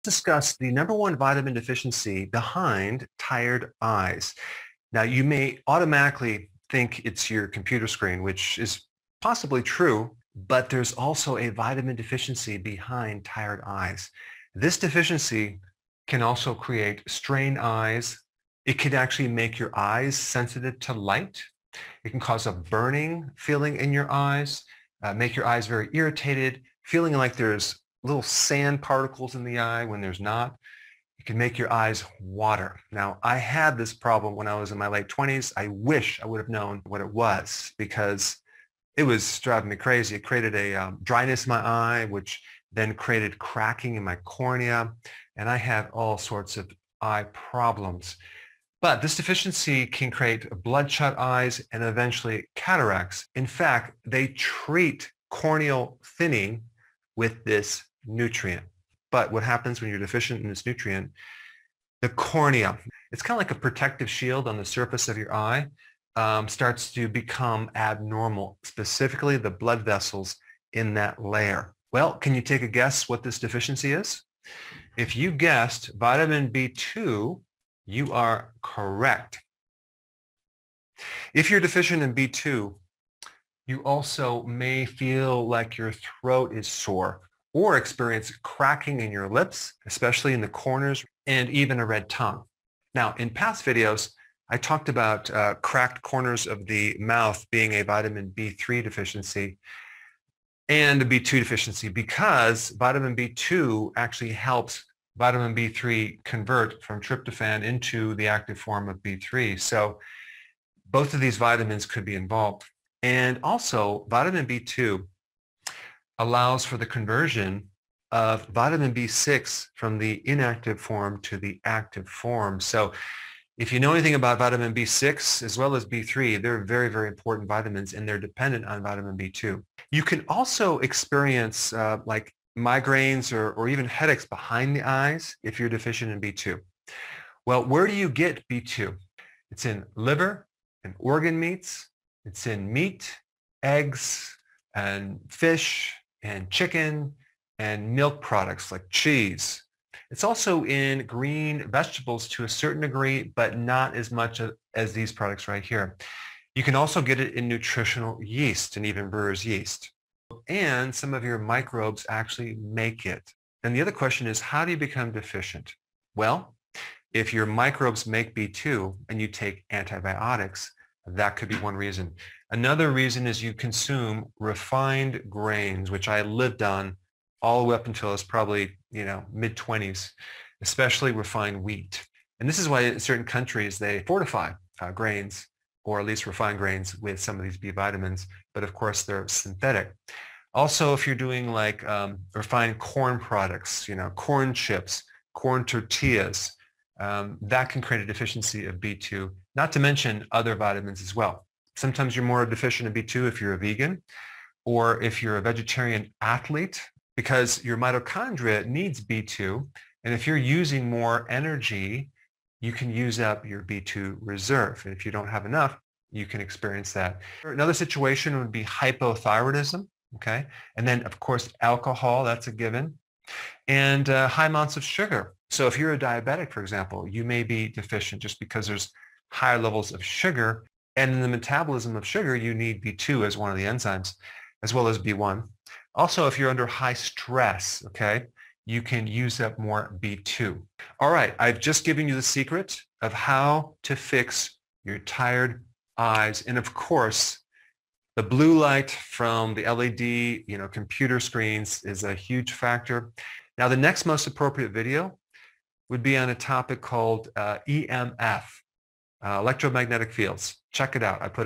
discuss the number one vitamin deficiency behind tired eyes. Now, you may automatically think it's your computer screen, which is possibly true, but there's also a vitamin deficiency behind tired eyes. This deficiency can also create strained eyes. It could actually make your eyes sensitive to light. It can cause a burning feeling in your eyes, make your eyes very irritated, feeling like there's little sand particles in the eye when there's not. It can make your eyes water. Now, I had this problem when I was in my late 20s. I wish I would have known what it was because it was driving me crazy. It created a dryness in my eye, which then created cracking in my cornea, and I had all sorts of eye problems. But this deficiency can create bloodshot eyes and eventually cataracts. In fact, they treat corneal thinning with this nutrient. But what happens when you're deficient in this nutrient? The cornea, it's kind of like a protective shield on the surface of your eye, starts to become abnormal, specifically the blood vessels in that layer. Well, can you take a guess what this deficiency is? If you guessed vitamin B2, you are correct. If you're deficient in B2, you also may feel like your throat is sore or experience cracking in your lips, especially in the corners, and even a red tongue. Now, in past videos, I talked about cracked corners of the mouth being a vitamin B3 deficiency and a B2 deficiency because vitamin B2 actually helps vitamin B3 convert from tryptophan into the active form of B3. So both of these vitamins could be involved. And also, vitamin B2 allows for the conversion of vitamin B6 from the inactive form to the active form. So if you know anything about vitamin B6 as well as B3, they're very, very important vitamins and they're dependent on vitamin B2. You can also experience like migraines or even headaches behind the eyes if you're deficient in B2. Well, where do you get B2? It's in liver and organ meats. It's in meat, eggs, and fish, and chicken, and milk products like cheese. It's also in green vegetables to a certain degree, but not as much as these products right here. You can also get it in nutritional yeast and even brewer's yeast. And some of your microbes actually make it. And the other question is, how do you become deficient? Well, if your microbes make B2 and you take antibiotics, that could be one reason. Another reason is you consume refined grains, which I lived on all the way up until I was probably, mid-20s, especially refined wheat. And this is why in certain countries they fortify grains, or at least refined grains, with some of these B vitamins, but of course they're synthetic. Also, if you're doing like refined corn products, corn chips, corn tortillas, that can create a deficiency of B2, not to mention other vitamins as well. Sometimes you're more deficient in B2 if you're a vegan or if you're a vegetarian athlete, because your mitochondria needs B2. And if you're using more energy, you can use up your B2 reserve. And if you don't have enough, you can experience that. Another situation would be hypothyroidism, okay? And then, of course, alcohol, that's a given. And high amounts of sugar. So if you're a diabetic, for example, you may be deficient just because there's higher levels of sugar. And in the metabolism of sugar, you need B2 as one of the enzymes, as well as B1. Also, if you're under high stress, okay, you can use up more B2. All right, I've just given you the secret of how to fix your tired eyes. And of course, the blue light from the LED, computer screens is a huge factor. Now, the next most appropriate video would be on a topic called EMF, electromagnetic fields. Check it out. I put it